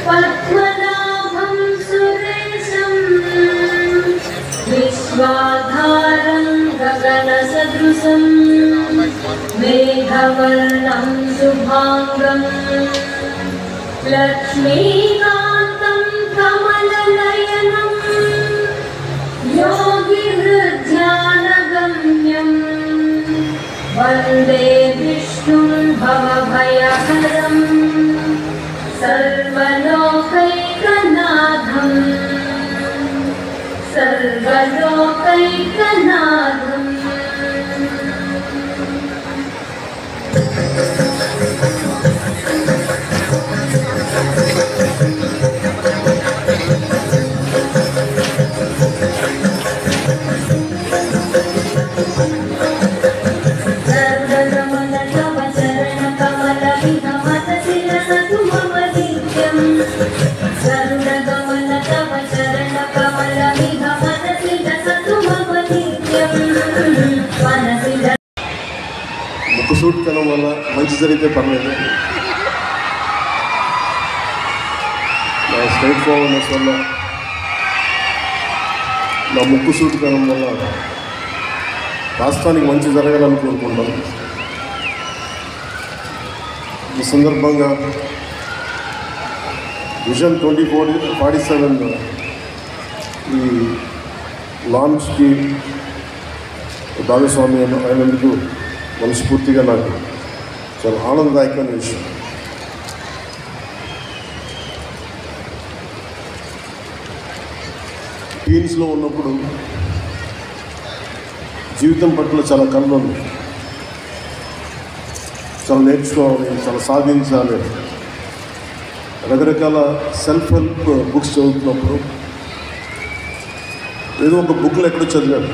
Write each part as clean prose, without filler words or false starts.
पद्मनाभं सुरेशं विश्वाधारं गगनसदृशं मेघवर्णं शुभांगं लक्ष्मीकान्तं कमलनयनं योगिहृद्यानगम्यं वन्दे विष्णुं भवभयहरम् सर्वलोकैकनाथं सर्वलोकैकनाथम् ముక్కు సూట్ కనం వల్ల మంచి జరిగితే పర్లేదు. నా స్ట్రైట్ ఫార్వర్డ్నెస్ వల్ల, నా ముక్కు సూట్ కనం వల్ల రాష్ట్రానికి మంచి జరగాలని కోరుకుంటాను. ఈ సందర్భంగా విజన్ 2047 ఈ లాంచ్కి భాగస్వామి అయినందుకు మనస్ఫూర్తిగా నాకు చాలా ఆనందదాయకమైన విషయం. టీన్స్లో ఉన్నప్పుడు జీవితం పట్ల చాలా కళ్ళు ఉంది, చాలా నేర్చుకోవాలి, చాలా సాధించాలి. రకరకాల సెల్ఫ్ హెల్ప్ బుక్స్ చదువుతున్నప్పుడు ఏదో ఒక బుక్లో ఎక్కడో చదివాను,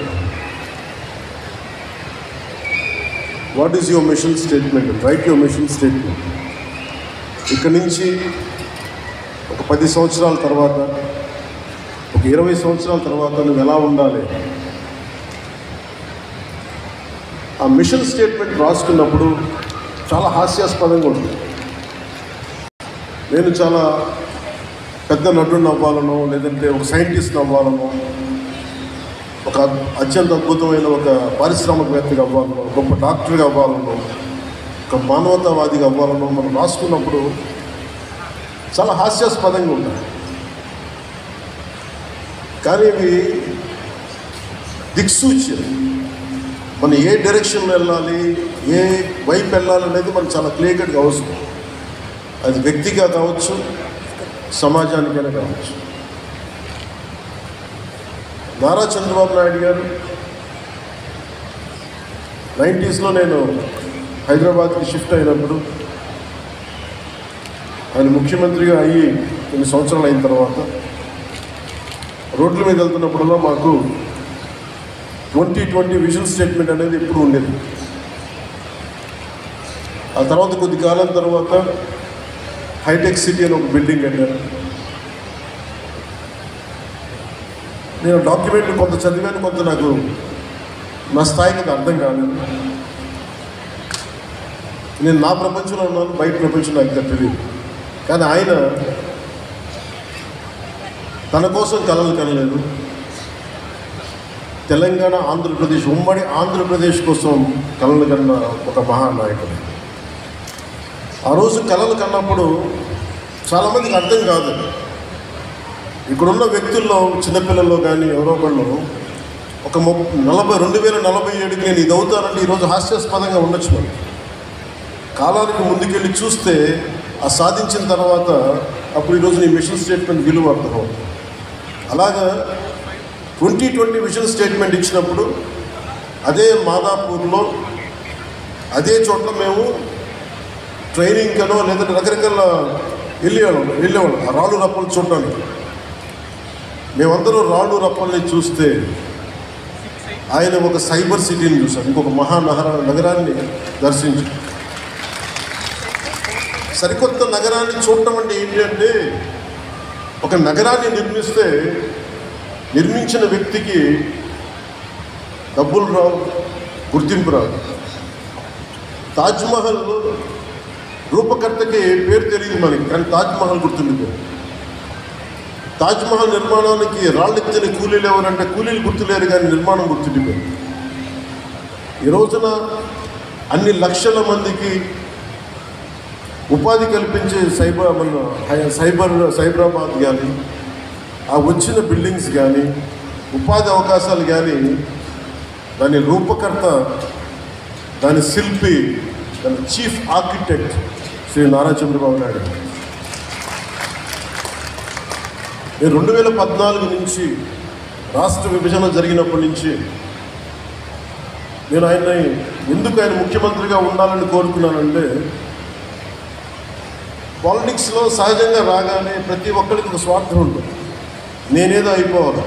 what is your mission statement, right your mission statement. ఇక్కడి నుంచి ఒక 10 సంవత్సరాల తర్వాత, ఒక 20 సంవత్సరాల తర్వాత నువ్వు ఎలా ఉండాలి, ఆ మిషన్ స్టేట్మెంట్ రాసుకున్నప్పుడు చాలా హాస్యాస్పదంగా ఉంటుంది. నేను చాలా పెద్ద నటుడిని అవ్వాలనో, లేదంటే ఒక సైంటిస్ట్ని అవ్వాలనో, ఒక అత్యంత అద్భుతమైన ఒక పారిశ్రామికవేత్తగా అవ్వాలనో, గొప్ప డాక్టర్గా అవ్వాలనో, ఒక మానవతావాదిగా అవ్వాలనో మనం రాసుకున్నప్పుడు చాలా హాస్యాస్పదంగా ఉంటాయి. కానీ ఇవి దిక్సూచి, మనం ఏ డైరెక్షన్లో వెళ్ళాలి, ఏ వైపు వెళ్ళాలి అనేది మనకు చాలా క్లియర్గా అవసరం. అది వ్యక్తిగా కావచ్చు, సమాజానికైనా కావచ్చు. నారా చంద్రబాబు నాయుడు గారు 90sలో నేను హైదరాబాద్కి షిఫ్ట్ అయినప్పుడు, ఆయన ముఖ్యమంత్రిగా అయ్యి కొన్ని సంవత్సరాలు అయిన తర్వాత రోడ్ల మీద వెళ్తున్నప్పుడల్లా మాకు 2020 విజన్ స్టేట్మెంట్ అనేది ఎప్పుడు ఉండేది. ఆ తర్వాత కొద్ది కాలం తర్వాత హైటెక్ సిటీ అని ఒక బిల్డింగ్ కట్టారు. నేను డాక్యుమెంట్ కొంత చదివాను, కొంత నాకు నా స్థాయికి అది అర్థం కాలేదు. నేను నా ప్రపంచంలో ఉన్నాను, బయట ప్రపంచం నాకు తెలియదు. కానీ ఆయన తన కోసం కలలు కనలేదు, తెలంగాణ ఆంధ్రప్రదేశ్, ఉమ్మడి ఆంధ్రప్రదేశ్ కోసం కలలు కన్న ఒక మహానాయకుడు. ఆ రోజు కలలు కన్నప్పుడు చాలామందికి అర్థం కాదు. ఇక్కడున్న వ్యక్తుల్లో, చిన్నపిల్లల్లో కానీ ఎవరో ఒకళ్ళు ఒక 2047కి నేను ఇది అవుతానంటే ఈరోజు హాస్యాస్పదంగా ఉండొచ్చు. మరి కాలానికి ముందుకెళ్ళి చూస్తే ఆ సాధించిన తర్వాత అప్పుడు ఈరోజు నీ మిషన్ స్టేట్మెంట్ విలువ అర్థమవుతుంది. అలాగా 2020 విజన్ స్టేట్మెంట్ ఇచ్చినప్పుడు అదే మాదాపూర్లో, అదే చోట్ల మేము ట్రైనింగ్ కనో లేదంటే రకరకాల వెళ్ళేవాళ్ళం ఆ రాళ్ళు రప్పలు చూడడానికి. మేమందరం రాళ్ళు రప్పల్ని చూస్తే ఆయన ఒక సైబర్ సిటీని చూశారు, ఇంకొక నగరాన్ని దర్శించారు. సరికొత్త నగరాన్ని చూడటం అంటే ఏంటి అంటే, ఒక నగరాన్ని నిర్మించిన వ్యక్తికి డబ్బులు రావు, గుర్తింపు రాదు. తాజ్మహల్ రూపకర్తకి పేరు తెలియదు మనకి, కానీ తాజ్మహల్ గుర్తుండిపోయింది. తాజ్మహల్ నిర్మాణానికి రాళ్ళెత్తిన కూలీలు ఎవరంటే కూలీలు గుర్తులేరు, కానీ నిర్మాణం గుర్తుండిపోయింది. ఈ రోజున అన్ని లక్షల మందికి ఉపాధి కల్పించే సైబరాబాద్ కానీ, ఆ వచ్చిన బిల్డింగ్స్ కానీ, ఉపాధి అవకాశాలు కానీ, దాని రూపకర్త, దాని శిల్పి, దాని చీఫ్ ఆర్కిటెక్ట్ శ్రీ నారా చంద్రబాబు నాయుడు. నేను 2014 నుంచి రాష్ట్ర విభజన జరిగినప్పటి నుంచి నేను ఎందుకు ఆయన ముఖ్యమంత్రిగా ఉండాలని కోరుకున్నానంటే, పాలిటిక్స్లో సహజంగా రాగానే ప్రతి ఒక్కరికి ఒక స్వార్థం ఉంటుంది. నేనేదో అయిపోవాలి,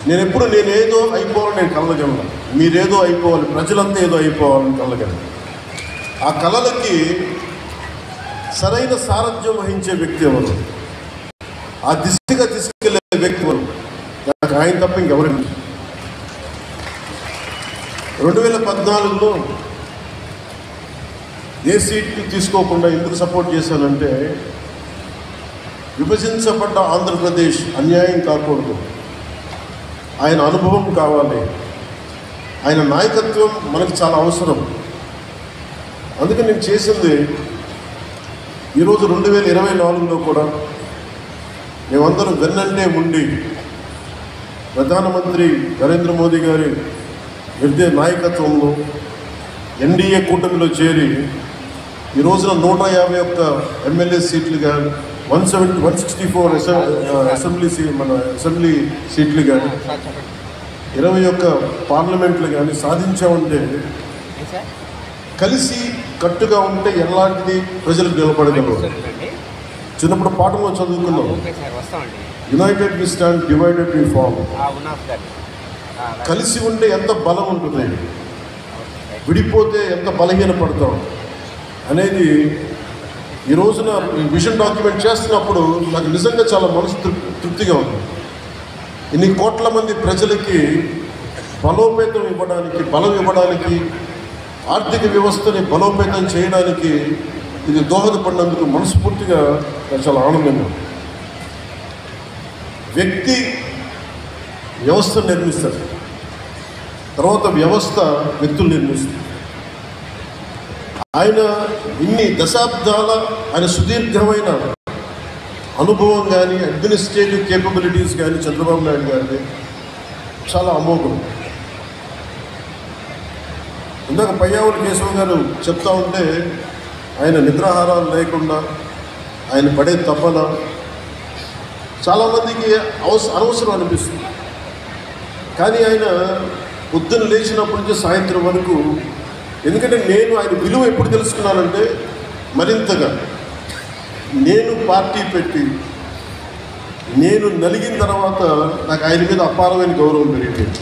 నేనేదో అయిపోవాలని నేను కలగలను. మీరేదో అయిపోవాలి, ప్రజలంతా ఏదో అయిపోవాలని కలగలను. ఆ కళలకి సరైన సారథ్యం వహించే వ్యక్తి ఎవరు, ఆ దిశగా తీసుకెళ్లే వ్యక్తి ఎవరు, నాకు ఆయన తప్ప ఇంకెవరండి. 2014లో ఏ సీట్లు తీసుకోకుండా ఎందుకు సపోర్ట్ చేశానంటే, విభజించబడ్డ ఆంధ్రప్రదేశ్ అన్యాయం కాకూడదు, ఆయన అనుభవం కావాలి, ఆయన నాయకత్వం మనకు చాలా అవసరం. అందుకని నేను చేసింది ఈరోజు 2024లో కూడా మేమందరం వెన్నంటే ఉండి ప్రధానమంత్రి నరేంద్ర మోదీ గారి నాయకత్వంలో ఎన్డీఏ కూటమిలో చేరి ఈ రోజున 151 ఎమ్మెల్యే సీట్లు కానీ, 164 అసెంబ్లీ సీట్లు కానీ, 21 పార్లమెంట్లు కానీ సాధించామంటే, కలిసి కట్టుగా ఉంటే ఎలాంటిది ప్రజలకు నిలబడగలరు. చిన్నప్పుడు పాఠంలో చదువుకున్నాం, united we stand, divided we fall. కలిసి ఉంటే ఎంత బలం ఉంటుంది, విడిపోతే ఎంత బలహీనపడతాం అనేది ఈ రోజున విజన్ డాక్యుమెంట్ చేస్తున్నప్పుడు నాకు నిజంగా చాలా మనసు తృప్తిగా ఉంది. ఇన్ని కోట్ల మంది ప్రజలకి బలం ఇవ్వడానికి, ఆర్థిక వ్యవస్థని బలోపేతం చేయడానికి ఇది దోహదపడినందుకు మనస్ఫూర్తిగా నాకు చాలా ఆనందంగా. వ్యక్తి వ్యవస్థను నిర్మిస్తారు, తర్వాత వ్యవస్థ వ్యక్తులు నిర్మిస్తారు. ఆయన ఇన్ని దశాబ్దాల ఆయన సుదీర్ఘమైన అనుభవం కానీ, అడ్మినిస్ట్రేటివ్ కేపబిలిటీస్ కానీ చంద్రబాబు నాయుడు గారిని చాలా అమోఘం. ఇందాక పయ్యావుల కేశవ గారు చెప్తా ఉంటే, ఆయన నిద్రాహారాలు లేకుండా ఆయన పడే తపన చాలామందికి అనవసరం అనిపిస్తుంది. కానీ ఆయన పొద్దున లేచినప్పటి నుంచి సాయంత్రం వరకు, ఎందుకంటే నేను ఆయన విలువ ఎప్పుడు తెలుసుకున్నానంటే, మరింతగా నేను పార్టీ పెట్టి నేను నలిగిన తర్వాత నాకు ఆయన మీద అపారమైన గౌరవం పెరిగింది.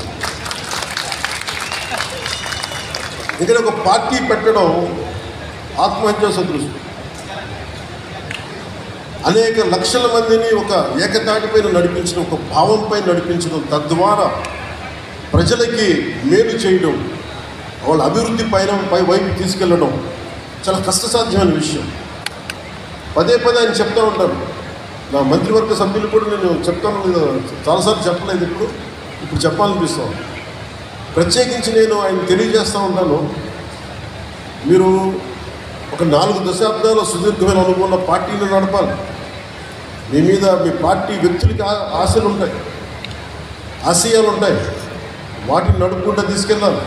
ఎందుకంటే ఒక పార్టీ పెట్టడం ఆత్మహత్యా సదృశం. అనేక లక్షల మందిని ఒక ఏకతాటిపైన నడిపించడం, ఒక భావంపై నడిపించడం, తద్వారా ప్రజలకి మేలు చేయడం, వాళ్ళ అభివృద్ధి వైపు తీసుకెళ్ళడం చాలా కష్టసాధ్యమైన విషయం. పదే ఆయన చెప్తూ ఉంటాను. నా మంత్రివర్గ సభ్యులు కూడా నేను చెప్తాను, చాలాసార్లు చెప్పలేదు, ఇప్పుడు చెప్పాలనిపిస్తాను. ప్రత్యేకించి నేను ఆయన తెలియజేస్తూ ఉంటాను, మీరు ఒక 4 దశాబ్దాల సుదీర్ఘమైన అనుభవం పార్టీని నడపాలి. మీ మీద మీ పార్టీ వ్యక్తులకి ఆశలు ఉంటాయి, ఆశయాలు ఉంటాయి, వాటిని నడుపుకుంటూ తీసుకెళ్ళాలి.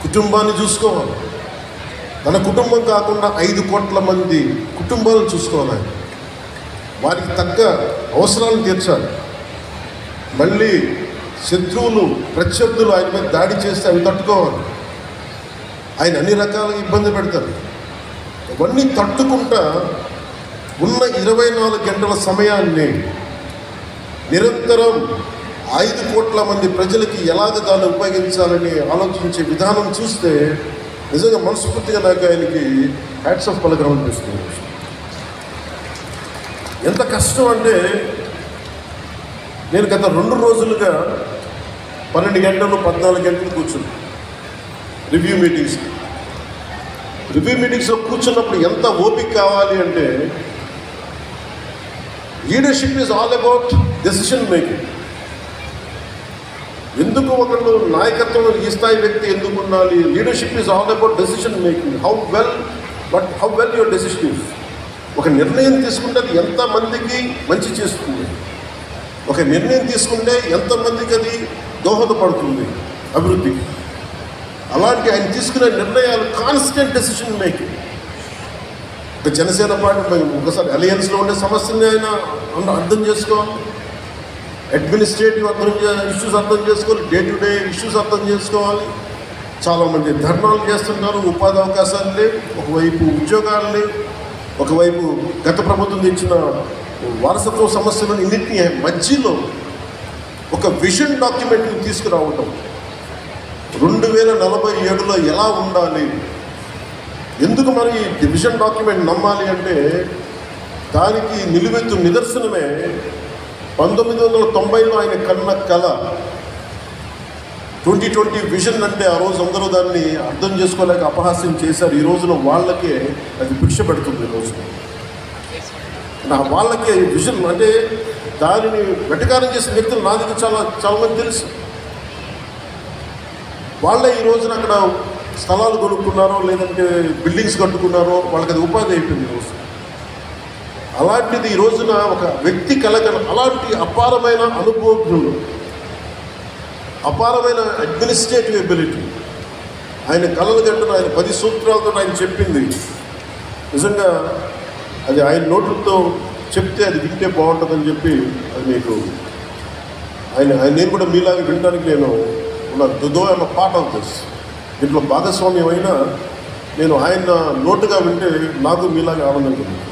కుటుంబాన్ని చూసుకోవాలి. తన కుటుంబం కాకుండా 5 కోట్ల మంది కుటుంబాలను చూసుకోవాలి. వారికి తగ్గ అవసరాలను తీర్చాలి. మళ్ళీ శత్రువులు, ప్రత్యర్థులు ఆయన మీద దాడి చేస్తే అవి తట్టుకోవాలి. ఆయన అన్ని రకాలుగా ఇబ్బంది పెడతారు. ఇవన్నీ తట్టుకుంటా ఉన్న 24 గంటల సమయాన్ని నిరంతరం 5 కోట్ల మంది ప్రజలకి ఎలాగ దాన్ని ఉపయోగించాలని ఆలోచించే విధానం చూస్తే నిజంగా మనస్ఫూర్తిగా నాకు ఆయనకి హ్యాట్స్ ఆఫ్ పలకరాలనిపిస్తుంది. ఎంత కష్టం అంటే నేను గత 2 రోజులుగా 12 గంటలు 14 గంటలు కూర్చున్నాను రివ్యూ మీటింగ్స్లో కూర్చున్నప్పుడు ఎంత ఓపిక కావాలి అంటే leadership is all about decision making. ఎందుకు ఒకళ్ళు నాయకత్వం ఈ స్థాయి వ్యక్తి ఎందుకు ఉండాలి? Leadership is all about decision making. How well your decision is. ఒక నిర్ణయం తీసుకుంటే అది ఎంతమందికి మంచి చేస్తుంది, ఒక నిర్ణయం తీసుకుంటే ఎంతమందికి అది దోహదపడుతుంది అభివృద్ధికి. అలాంటి ఆయన తీసుకునే నిర్ణయాలు కాన్స్టెంట్ డెసిషన్ మేకింగ్. ఒక జనసేన పార్టీ ఒకసారి అలయన్స్లో ఉండే సమస్యని ఆయన అర్థం చేసుకోవాలి, అడ్మినిస్ట్రేటివ్ ఇష్యూస్ అర్థం చేసుకోవాలి, డే టు డే ఇష్యూస్ అర్థం చేసుకోవాలి. చాలామంది ధర్నాలు చేస్తున్నారు, ఉపాధి అవకాశాలు లేవు, ఒకవైపు ఉద్యోగాలు లేవు, ఒకవైపు గత ప్రభుత్వం ఇచ్చిన వారసత్వ సమస్యలు ఇన్నింటినీ మధ్యలో ఒక విజన్ డాక్యుమెంట్ని తీసుకురావటం. 2047లో ఎలా ఉండాలి, ఎందుకు మరి ఈ విజన్ డాక్యుమెంట్ నమ్మాలి అంటే దానికి నిలువెత్తు నిదర్శనమే 1990లో ఆయన కన్న కళ 2020 విజన్. అంటే ఆ రోజు అందరూ దాన్ని అర్థం చేసుకోలేక అపహాస్యం చేశారు. ఈ రోజున వాళ్ళకే అది భిక్ష పెడుతుంది. ఈ రోజున వాళ్ళకే విజన్ అంటే దానిని వెటకారం చేసిన వ్యక్తులు నా దగ్గర చాలామంది తెలుసు. వాళ్ళే ఈ రోజున అక్కడ స్థలాలు కొనుక్కున్నారో లేదంటే బిల్డింగ్స్ కట్టుకున్నారో వాళ్ళకి అది ఉపాధి అయిపోయింది ఈ రోజు. అలాంటిది ఈ రోజున ఒక వ్యక్తి అలాంటి అపారమైన అనుభవజ్ఞులు, అపారమైన అడ్మినిస్ట్రేటివ్ ఎబిలిటీ, ఆయన కలలు గంటను ఆయన 10 సూత్రాలతో ఆయన చెప్పింది నిజంగా అది ఆయన నోట్లతో చెప్తే అది వింటే బాగుంటుందని చెప్పి అది మీకు నేను కూడా మీలాగా వినడానికి నేను though I'm part of this. దీంట్లో భాగస్వామ్యం అయినా నేను ఆయన నోటుగా వింటే నాకు మీలాగా ఆనందం కలిగింది.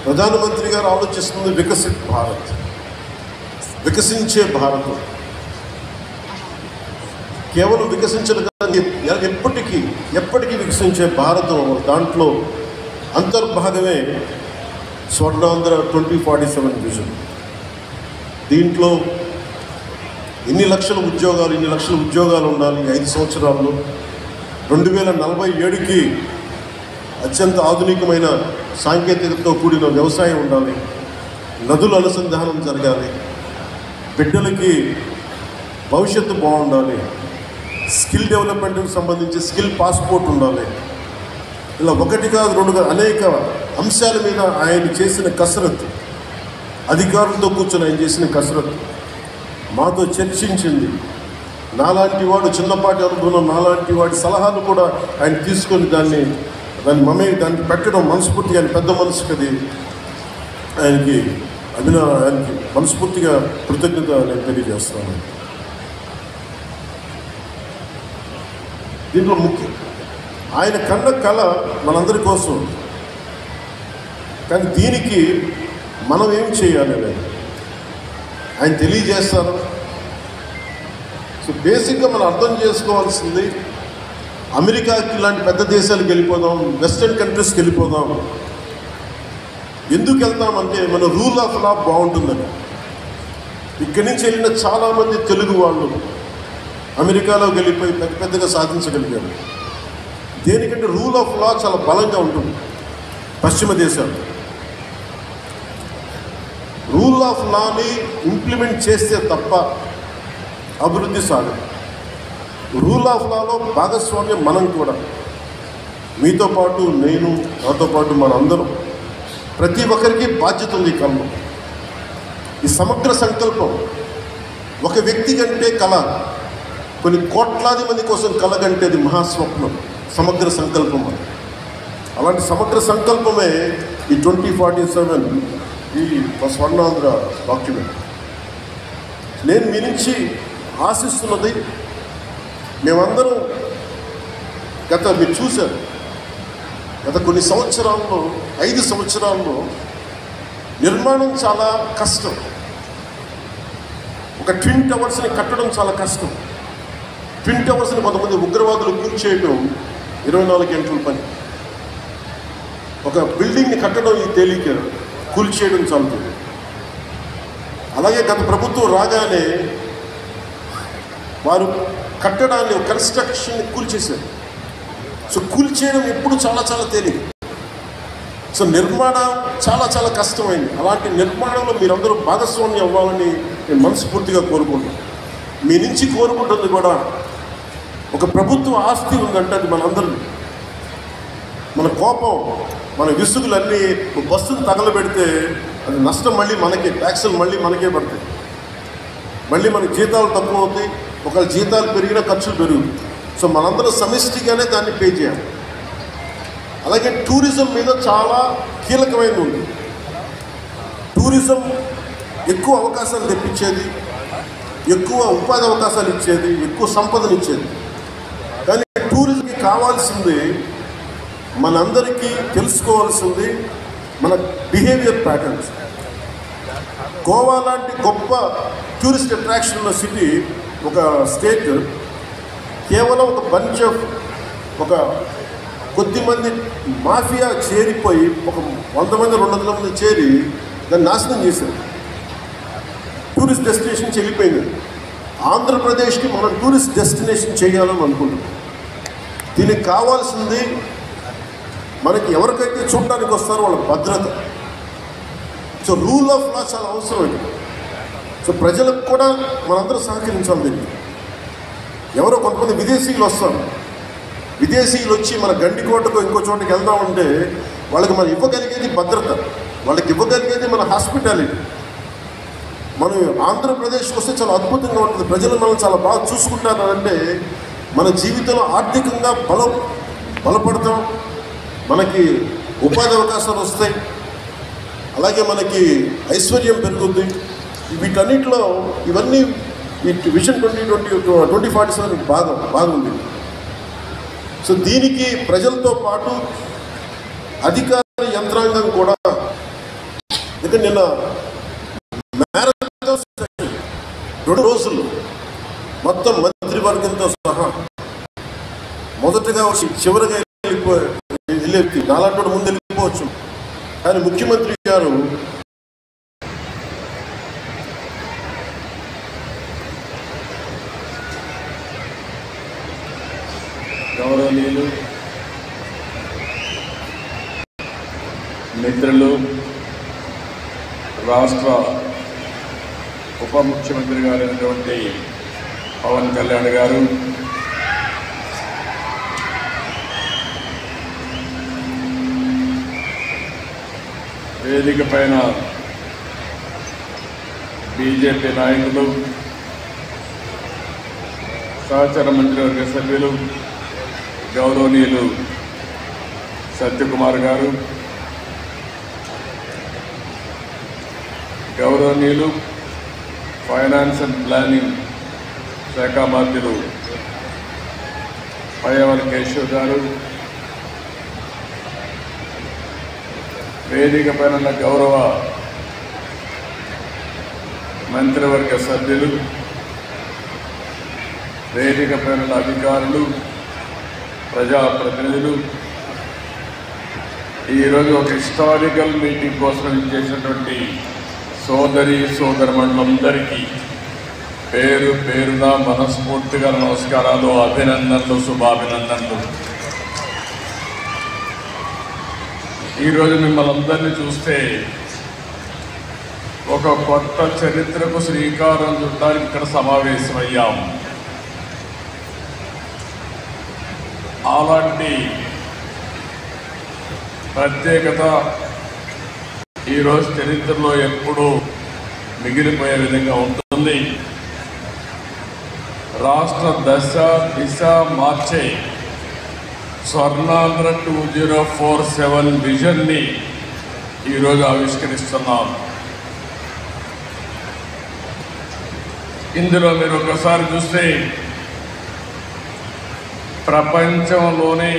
ప్రధానమంత్రి గారు ఆలోచిస్తుంది వికసిత్ భారత్, వికసించే భారతం. కేవలం వికసించదు కానీ ఎప్పటికీ వికసించే భారతం. దాంట్లో అంతర్భాగమే స్వర్ణాంధ్ర 2047 విజన్. దీంట్లో ఇన్ని లక్షల ఉద్యోగాలు ఉండాలి 5 సంవత్సరాల్లో. 2047కి అత్యంత ఆధునికమైన సాంకేతికతతో కూడిన వ్యవసాయం ఉండాలి, నదుల అనుసంధానం జరగాలి, బిడ్డలకి భవిష్యత్తు బాగుండాలి, స్కిల్ డెవలప్మెంట్కి సంబంధించి స్కిల్ పాస్పోర్ట్ ఉండాలి. ఇలా 1 కాదు 2 కాదు అనేక అంశాల మీద ఆయన చేసిన కసరత్తు, అధికారులతో కూర్చొని ఆయన చేసిన కసరత్తు మాతో చర్చించింది. నాలాంటి వాడు చిన్నపాటి అనుభవం, నాలాంటి వాడి సలహాలు కూడా ఆయన తీసుకొని దాన్ని పెట్టడం మనస్ఫూర్తిగా ఆయన పెద్ద మనసుకి అది ఆయనకి మనస్ఫూర్తిగా కృతజ్ఞత నేను తెలియజేస్తాను. దీంట్లో ముఖ్యం ఆయన కన్న కళ మనందరి కోసం. కానీ దీనికి మనం ఏం చేయాలి అనేది ఆయన తెలియజేస్తారు. సో బేసిక్గా మనం అర్థం చేసుకోవాల్సింది, అమెరికాకి ఇలాంటి పెద్ద దేశాలకు వెళ్ళిపోదాం, వెస్టర్న్ కంట్రీస్కి వెళ్ళిపోదాం. ఎందుకు వెళ్తామంటే మన రూల్ ఆఫ్ లా బాగుంటుందని. ఇక్కడి నుంచి వెళ్ళిన చాలామంది తెలుగు వాళ్ళు అమెరికాలోకి వెళ్ళిపోయి పెద్దగా సాధించగలిగారు. దేనికంటే రూల్ ఆఫ్ లా చాలా బలంగా ఉంటుంది. పశ్చిమ దేశాలు రూల్ ఆఫ్ లాని ఇంప్లిమెంట్ చేస్తే తప్ప అభివృద్ధి సాగదు. రూల్ ఆఫ్ లాలో భాగస్వామ్యం మనం కూడా, మీతో పాటు నేను, నాతో పాటు మనందరం, ప్రతి ఒక్కరికి బాధ్యత ఉంది. కళలో ఈ సమగ్ర సంకల్పం ఒక వ్యక్తి కంటే కళ, కొన్ని కోట్లాది మంది కోసం కళ కంటే అది మహాస్వప్నం, సమగ్ర సంకల్పం. అలాంటి సమగ్ర సంకల్పమే ఈ 2047 ఈ స్వర్ణాంధ్ర డాక్యుమెంట్. నేను మీ నుంచి ఆశిస్తున్నది, మేమందరం మీరు చూశారు గత కొన్ని సంవత్సరాల్లో 5 సంవత్సరాల్లో నిర్మాణం చాలా కష్టం. ఒక ట్విన్ టవర్స్ని కట్టడం చాలా కష్టం. ట్విన్ టవర్స్ని కొంతమంది ఉగ్రవాదులు కూల్చేయడం 24 గంటల పని. ఒక బిల్డింగ్ని కట్టడం ఈ తేలిక, కూల్చేయడం చాలా తేలిక. అలాగే గత ప్రభుత్వం రాగానే వారు కట్టడాన్ని, కన్స్ట్రక్షన్ కూల్చేశారు. సో కూల్చేయడం ఎప్పుడు చాలా చాలా తేలిక. సో నిర్మాణం చాలా చాలా కష్టమైంది. అలాంటి నిర్మాణంలో మీరందరూ భాగస్వామ్యం అవ్వాలని నేను మనస్ఫూర్తిగా కోరుకుంటున్నాను. మీ నుంచి కోరుకుంటుంది కూడా, ఒక ప్రభుత్వ ఆస్తి ఉందంటే అది మనందరం. మన కోపం, మన విసుగులన్నీ బస్సును తగలబెడితే అది నష్టం మళ్ళీ మనకే, ట్యాక్సులు మళ్ళీ మనకే పడతాయి. మళ్ళీ మన జీతాలు తక్కువ అవుతాయి. ఒకవేళ జీతాలు పెరిగినా ఖర్చులు పెరుగుతాయి. సో మనందరం సమిష్టిగానే దాన్ని పే చేయాలి. అలాగే టూరిజం మీద చాలా కీలకమైనది ఉంది. టూరిజం ఎక్కువ అవకాశాలు తెప్పించేది, ఎక్కువ ఉపాధి అవకాశాలు ఇచ్చేది, ఎక్కువ సంపదను ఇచ్చేది. కానీ టూరిజంకి కావాల్సింది, మనందరికీ తెలుసుకోవాల్సింది మన బిహేవియర్ ప్యాటర్న్స్. గోవా లాంటి గొప్ప టూరిస్ట్ అట్రాక్షన్ ఉన్న సిటీ, ఒక స్టేట్, కేవలం ఒక బంచ్ ఆఫ్, ఒక కొద్దిమంది మాఫియా చేరిపోయి, ఒక 100 మంది 200 మంది చేరి దాన్ని నాశనం చేశారు. టూరిస్ట్ డెస్టినేషన్ వెళ్ళిపోయింది. ఆంధ్రప్రదేశ్కి మనం టూరిస్ట్ డెస్టినేషన్ చేయాలని అనుకుంటున్నాం. దీనికి కావాల్సింది, మనకి ఎవరికైతే చూడడానికి వస్తారో వాళ్ళ భద్రత. సో రూల్ ఆఫ్ లా చాలా అవసరమైంది. సో ప్రజలకు కూడా మనందరూ సహకరించాలి దీనికి. ఎవరో కొంతమంది విదేశీయులు వస్తారు. విదేశీయులు వచ్చి మన గండికోటకు ఇంకో చోటకి వెళ్దామంటే వాళ్ళకి మనం ఇవ్వగలిగేది భద్రత, వాళ్ళకి ఇవ్వగలిగేది మన హాస్పిటాలిటీ. మనం ఆంధ్రప్రదేశ్కి వస్తే చాలా అద్భుతంగా ఉంటుంది. ప్రజలు మనం చాలా బాగా చూసుకుంటారంటే మన జీవితంలో ఆర్థికంగా బలపడతాం, మనకి ఉపాధి అవకాశాలు వస్తాయి, అలాగే మనకి ఐశ్వర్యం పెరుగుతుంది. వీటన్నిటిలో ఇవన్నీ ఈ విజన్ 2047 బాగుంది. సో దీనికి ప్రజలతో పాటు అధికార యంత్రాంగం కూడా, ఎందుకంటే నిన్న మ్యారథాన్ సెషన్ 2 రోజులు మొత్తం మంత్రివర్గంతో సహా మొదటగా వచ్చి చివరిగా వెళ్ళి నాలాంటి ముందు వెళ్ళిపోవచ్చు. కానీ ముఖ్యమంత్రి గారు గౌరవనీయులు మిత్రులు, రాష్ట్ర ఉప ముఖ్యమంత్రి గారైనటువంటి పవన్ కళ్యాణ్ గారు, వేదిక పైన బీజేపీ నాయకులు, సహచర మంత్రివర్గ సభ్యులు గౌరవనీయులు సత్యకుమార్ గారు, గౌరవనీయులు ఫైనాన్స్ అండ్ ప్లానింగ్ శాఖ మంత్రులు పయ్యవల కేశవ్ గారు, వేదిక పైన గౌరవ మంత్రివర్గ సభ్యులు, వేదిక పైన అధికారులు, ప్రజాప్రతినిధులు, ఈరోజు ఒక హిస్టారికల్ మీటింగ్ కోసం ఇచ్చేసినటువంటి సోదరమండలందరికీ పేరు పేరున మనస్ఫూర్తిగా నమస్కారాలు, అభినందనలు, శుభాభినందనలు. ఈరోజు మిమ్మల్ని అందరినీ చూస్తే ఒక కొత్త చరిత్రకు శ్రీకారం చుట్టానికి ఇక్కడ సమావేశమయ్యాం. అలాంటి ప్రత్యేకత ఈరోజు చరిత్రలో ఎప్పుడూ మిగిలిపోయే విధంగా ఉంటుంది. రాష్ట్ర దశ దిశ మార్చే స్వర్ణాంధ్ర 2047 విజన్ని ఈరోజు ఆవిష్కరిస్తున్నాం. ఇందులో మీరు ఒకసారి చూస్తే ప్రపంచంలోనే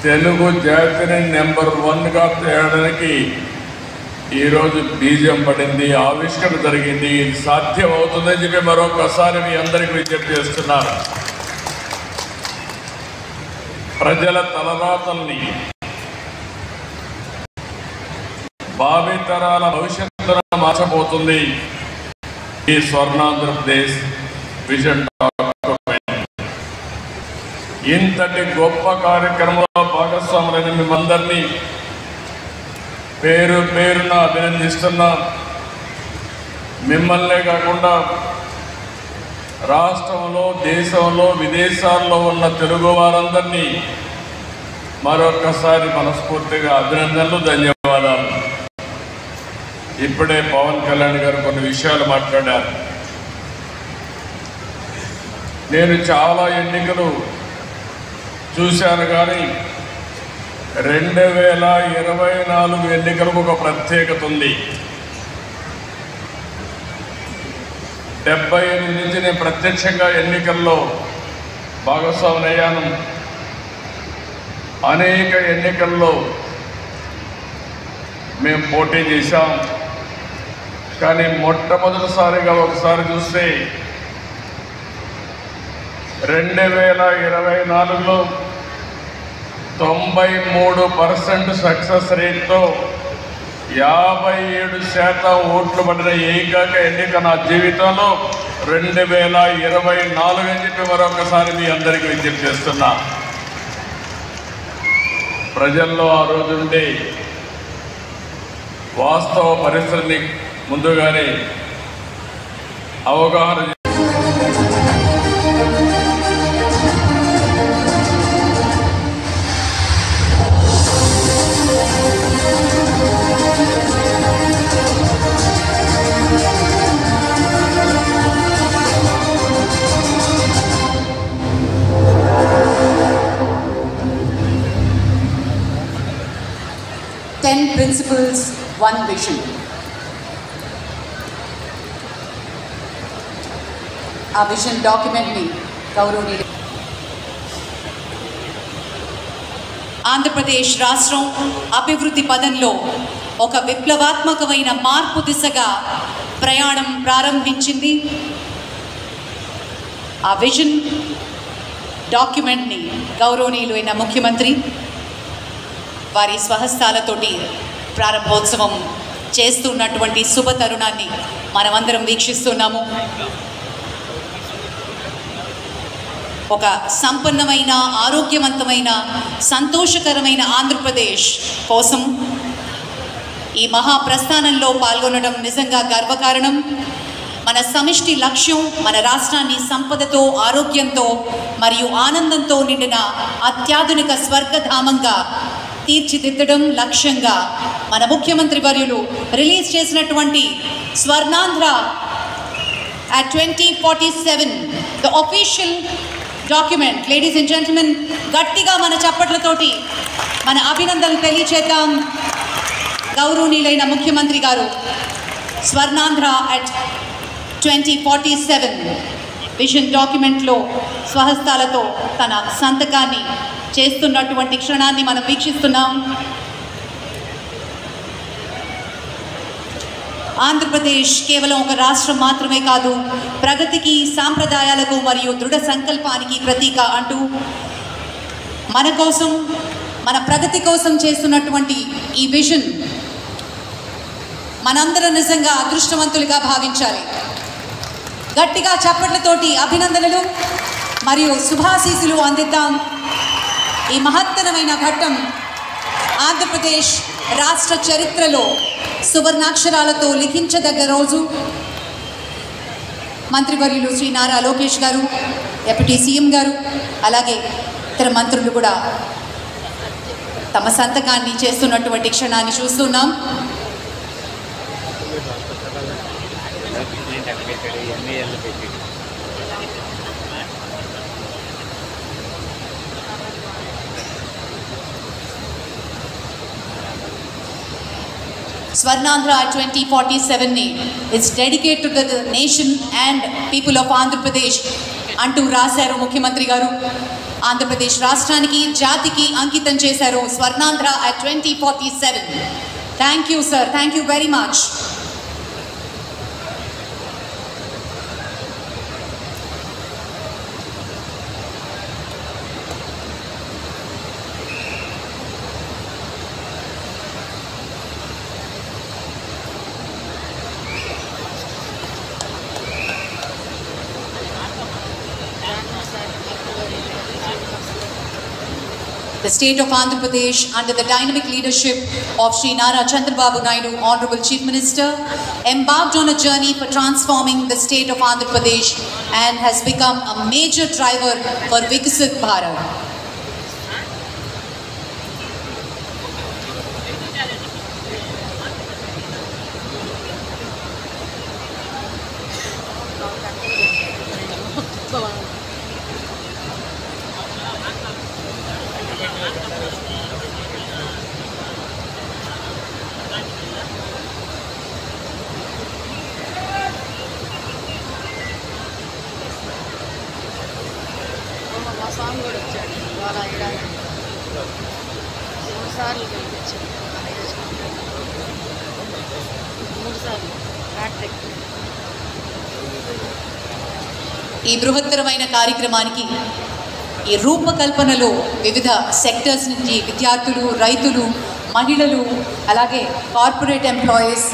తెలుగు జాతిని నెంబర్ 1గా తేయడానికి ఈరోజు బీజం పడింది, ఆవిష్కరణ జరిగింది. ఇది సాధ్యం అవుతుందని చెప్పి మరొకసారి మీ అందరికీ విజ్ఞప్తి చేస్తున్నారు. ప్రజల తలరాతల్ని, భావితరాల భవిష్యత్తును మార్చబోతుంది ఈ స్వర్ణాంధ్రప్రదేశ్ విజన్ డాక్యుమెంట్. ఇంతటి గొప్ప కార్యక్రమంలో భాగస్వాములైన మిమ్మందరినీ పేరు పేరున అభినందిస్తున్నా. మిమ్మల్నే కాకుండా రాష్ట్రంలో, దేశంలో, విదేశాల్లో ఉన్న తెలుగు వారందరినీ మరొకసారి మనస్ఫూర్తిగా అభినందనలు, ధన్యవాదాలు. ఇప్పుడే పవన్ కళ్యాణ్ గారు కొన్ని విషయాలు మాట్లాడారు. నేను చాలా ఎన్నికలు చూశాను, కానీ 2024 ఎన్నికలకు ఒక ప్రత్యేకత ఉంది. 78 నుంచి నేను ప్రత్యక్షంగా ఎన్నికల్లో భాగస్వాములయ్యాను. అనేక ఎన్నికల్లో మేము పోటీ చేశాం. కానీ మొట్టమొదటిసారిగా ఒకసారి చూస్తే 2024లో 93% సక్సెస్ రేట్తో 57% ఓట్లు పడిన ఏకైక ఎన్నిక నా జీవితంలో 2024 అని చెప్పి మరొకసారి మీ అందరికీ విజ్ఞప్తి చేస్తున్నా. ప్రజల్లో ఆ రోజుండే వాస్తవ పరిస్థితిని ముందుగానే అవగాహన 10 principles, 1 vision. ఆ విజన్ డాక్యుమెంట్ని గౌరవనీయులు ఆంధ్రప్రదేశ్ రాష్ట్రం అభివృద్ధి పదంలో ఒక విప్లవాత్మకమైన మార్పు దిశగా ప్రయాణం ప్రారంభించింది. ఆ విజన్ డాక్యుమెంట్ని గౌరవనీయులైన ముఖ్యమంత్రి వారి స్వహస్తాలతోటి ప్రారంభోత్సవం చేస్తున్నటువంటి శుభ తరుణాన్ని మనమందరం వీక్షిస్తున్నాము. ఒక సంపన్నమైన, ఆరోగ్యవంతమైన, సంతోషకరమైన ఆంధ్రప్రదేశ్ కోసం ఈ మహాప్రస్థానంలో పాల్గొనడం నిజంగా గర్వకారణం. మన సమిష్టి లక్ష్యం మన రాష్ట్రాన్ని సంపదతో, ఆరోగ్యంతో మరియు ఆనందంతో నిండిన అత్యాధునిక స్వర్గధామంగా తీర్చిదిద్దడం లక్ష్యంగా మన ముఖ్యమంత్రి వర్యులు రిలీజ్ చేసినటువంటి Swarnandhra at 2047 the official document. Ladies and gentlemen, గట్టిగా మన చప్పట్లతోటి మన అభినందనలు తెలియచేద్దాం. గౌరవనీయులైన ముఖ్యమంత్రి గారు స్వర్ణాంధ్ర at 2047 విజన్ డాక్యుమెంట్లో స్వహస్తాలతో తన సంతకాన్ని చేస్తున్నటువంటి క్షణాన్ని మనం వీక్షిస్తున్నాం. ఆంధ్రప్రదేశ్ కేవలం ఒక రాష్ట్రం మాత్రమే కాదు, ప్రగతికి, సాంప్రదాయాలకు మరియు దృఢ సంకల్పానికి ప్రతీక అంటూ మన కోసం, మన ప్రగతి కోసం చేస్తున్నటువంటి ఈ విజన్ మనందరం నిజంగా అదృష్టవంతులుగా భావించాలి. గట్టిగా చప్పట్లతోటి అభినందనలు మరియు శుభాశీస్సులు అందిద్దాం. ఈ మహత్తరమైన ఘట్టం ఆంధ్రప్రదేశ్ రాష్ట్ర చరిత్రలో సువర్ణాక్షరాలతో లిఖించదగ్గ రోజు. మంత్రివర్యులు శ్రీ నారా లోకేష్ గారు, డిప్యూటీ సీఎం గారు, అలాగే ఇతర మంత్రులు కూడా తమ సంతకాన్ని చేస్తున్నటువంటి క్షణాన్ని చూస్తున్నాం. Swarnandhra 2047 is dedicated to the nation and people of Andhra Pradesh అంటూ రాశారు ముఖ్యమంత్రి గారు. ఆంధ్రప్రదేశ్ రాష్ట్రానికి జాతికి అంకితం చేశారు Swarnandhra at 2047. Thank you sir, thank you very much. The state of Andhra Pradesh, under the dynamic leadership of Sri Nara Chandrababu Naidu, Honorable Chief Minister, embarked on a journey for transforming the state of Andhra Pradesh and has become a major driver for Viksit Bharat. ఈ బృహత్తరమైన కార్యక్రమానికి ఈ రూపకల్పనలో వివిధ sectors నుంచి విద్యార్థులు, రైతులు, మహిళలు, అలాగే కార్పొరేట్ ఎంప్లాయీస్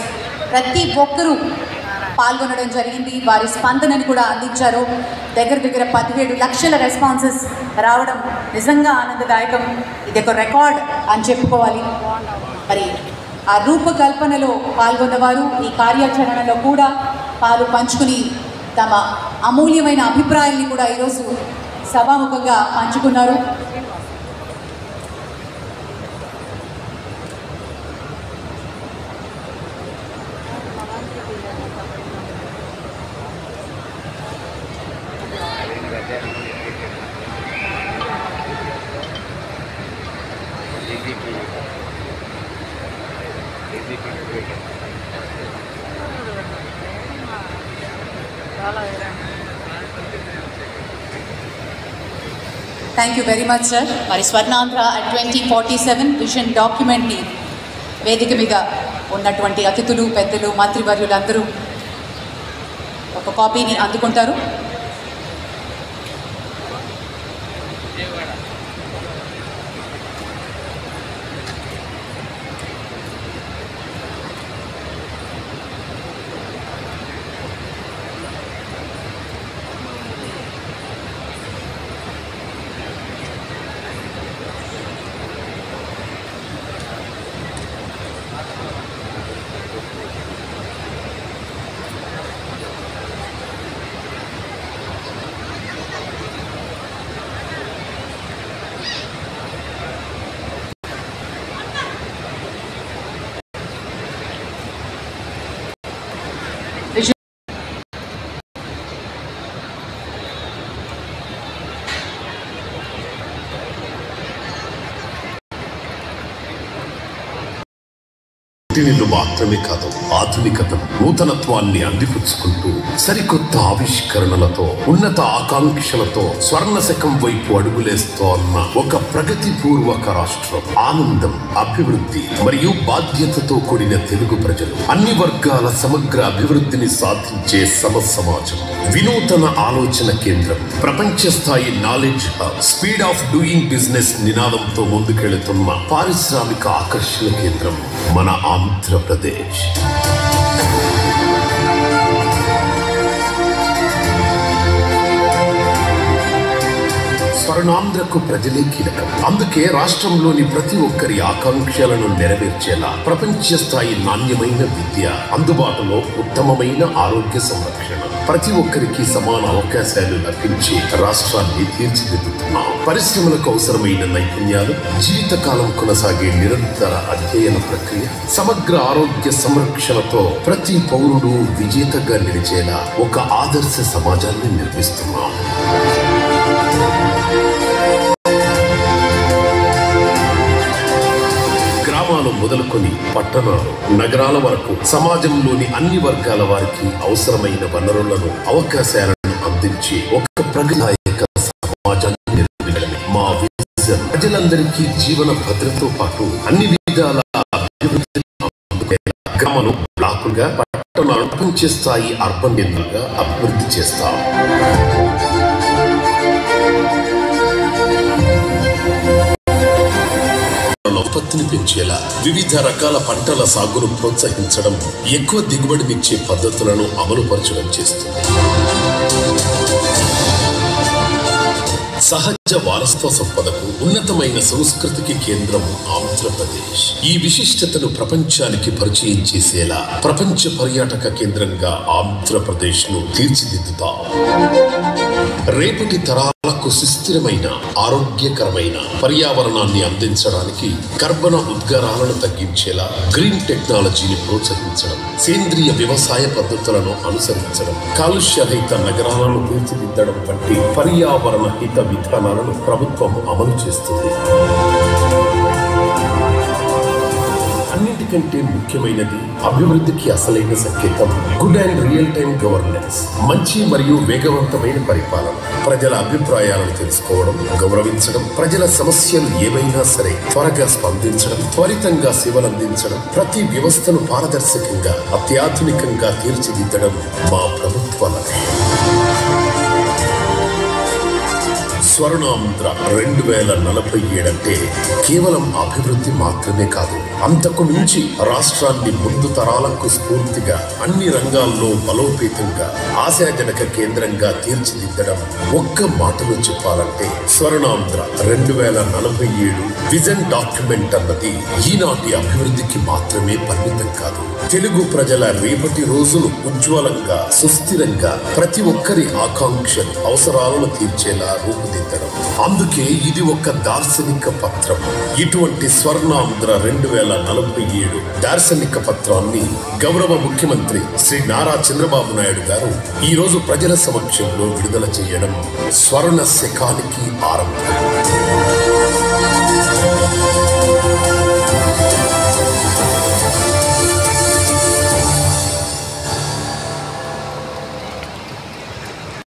ప్రతి ఒక్కరూ పాల్గొనడం జరిగింది. వారి స్పందనని కూడా అందించారు. దగ్గర 17 లక్షల రెస్పాన్సెస్ రావడం నిజంగా ఆనందదాయకం. ఇది ఒక రికార్డ్ అని చెప్పుకోవాలి. మరి ఆ రూపకల్పనలో పాల్గొన్నవారు ఈ కార్యాచరణలో కూడా పాలు పంచుకుని తమ అమూల్యమైన అభిప్రాయాల్ని కూడా ఈరోజు సభాముఖంగా పంచుకున్నారు. Thank you very much sir. మరి స్వర్ణాంధ్ర at 2047 విజన్ డాక్యుమెంట్ని వేదిక మీద ఉన్నటువంటి అతిథులు, పెద్దలు, మంత్రివర్యులందరూ ఒక కాపీని అందుకుంటారు. పుట్టినిల్లు మాత్రమే కాదు, ఆధునికతను, నూతనత్వాన్ని అందిపుచ్చుకుంటూ సరికొత్త ఆవిష్కరణలతో, ఉన్నత ఆకాంక్షలతో స్వర్ణ శకం వైపు అడుగులేస్తోన్న ఒక ప్రగతిపూర్వక రాష్ట్రం. ఆనందం, అభివృద్ధి మరియు బాధ్యతతో కూడిన తెలుగు ప్రజలు, అన్ని వర్గాల సమగ్ర అభివృద్ధిని సాధించే సమాజం, వినూతన ఆలోచన కేంద్రం, ప్రపంచ స్థాయి knowledge hub, speed of doing business నినాదంతో ముందుకెళుతున్న పారిశ్రామిక ఆకర్షణ కేంద్రం మన ఆంధ్రప్రదేశ్. స్వర్ణాంధ్రకు ప్రజలే కీలకం. అందుకే రాష్ట్రంలోని ప్రతి ఒక్కరి ఆకాంక్షలను నెరవేర్చేలా ప్రపంచ స్థాయి నాణ్యమైన విద్య, అందుబాటులో ఉత్తమమైన ఆరోగ్య సంరక్షణ, ప్రతి ఒక్కరికి సమాన అవకాశాలు లభించి రాష్ట్రాన్ని తీర్చిదిద్దుతున్నాం. పరిశ్రమలకు అవసరమైన నైపుణ్యాలు, జీవితకాలం కొనసాగే నిరంతర అధ్యయన ప్రక్రియ, సమగ్ర ఆరోగ్య సంరక్షణతో ప్రతి పౌరుడు విజేతగా నిలిచేలా ఒక ఆదర్శ సమాజాన్ని నిర్మిస్తున్నాం. గ్రామాలు మొదలుకొని పట్టణాలు, నగరాల వరకు సమాజంలోని అన్ని వర్గాల వారికి అవసరమైన వనరులను, అవకాశాలను అందించి ఒక ప్రగతిదాయక సమాజాన్ని నిర్మించడమే విజన్ ప్రజలందరికీ జీవన భద్రతతో పాటు అన్ని విధాల అభివృద్ధి గ్రామాలు బ్లాకులుగా పట్టణాలు ప్రపంచ స్థాయి అర్బన్ కేంద్రంగా అభివృద్ధి చేస్తాం. ఉత్పత్తిని పెంచేలా వివిధ రకాల పంటల సాగును ప్రోత్సహించడం, ఎక్కువ దిగుబడినిచ్చే పద్ధతులను అమలుపరచడం చేస్తుంది. సహజ వారసత్వ సంపదకు ఉన్నతమైన సంస్కృతికి కేంద్రం ఆంధ్రప్రదేశ్. ఈ విశిష్టతను ప్రపంచానికి పరిచయం చేసేలా ప్రపంచ పర్యాటక కేంద్రంగా ఆంధ్రప్రదేశ్ ను తీర్చిదిద్దుతాం. రేపటి తరాలకు సుస్థిరమైన ఆరోగ్యకరమైన పర్యావరణాన్ని అందించడానికి కర్బన ఉద్గారాలను తగ్గించేలా గ్రీన్ టెక్నాలజీని ప్రోత్సహించడం, సేంద్రియ వ్యవసాయ పద్ధతులను అనుసరించడం, కాలుష్యరహిత నగరాలను తీర్చిదిద్దడం వంటి పర్యావరణ హిత విధానాలను ప్రభుత్వం అమలు చేస్తుంది. అన్నిటికంటే ముఖ్యమైనది అభివృద్ధికి అసలైన సంకేతం good and real time governance, మంచి మరియు వేగవంతమైన పరిపాలన. ప్రజల అభిప్రాయాలను తెలుసుకోవడం, గౌరవించడం, ప్రజల సమస్యలు ఏవైనా సరే త్వరగా స్పందించడం, త్వరితంగా సేవలు అందించడం, ప్రతి వ్యవస్థను పారదర్శకంగా అత్యాధునికంగా తీర్చిదిద్దడం మా ప్రభుత్వ లక్ష్యం. స్వర్ణాంధ్ర 2047 అంటే కేవలం అభివృద్ధి మాత్రమే కాదు, అంతకు మించి రాష్ట్రాన్ని ముందు తరాలకు స్ఫూర్తిగా అన్ని రంగాల్లో బలోపేతంగా ఆశాజనక కేంద్రంగా తీర్చిదిద్దడం. ఒక్క మాటలో చెప్పాలంటే స్వర్ణాంధ్ర 2047 విజన్ డాక్యుమెంట్ అన్నది ఈనాటి అభివృద్ధికి మాత్రమే పరిమితం కాదు, తెలుగు ప్రజల రేపటి రోజులు ఉజ్వలంగా సుస్థిరంగా ప్రతి ఒక్కరి ఆకాంక్షలు అవసరాలను తీర్చేలా రూపుదిద్దడం. అందుకే ఇది ఒక దార్శనిక పత్రం. ఇటువంటి స్వర్ణాంధ్ర 2047 దార్శనిక పత్రాన్ని గౌరవ ముఖ్యమంత్రి శ్రీ నారా చంద్రబాబు నాయుడు గారు ఈ రోజు ప్రజల సమక్షంలో విడుదల చేయడం స్వర్ణ శకానికి ఆరంభం.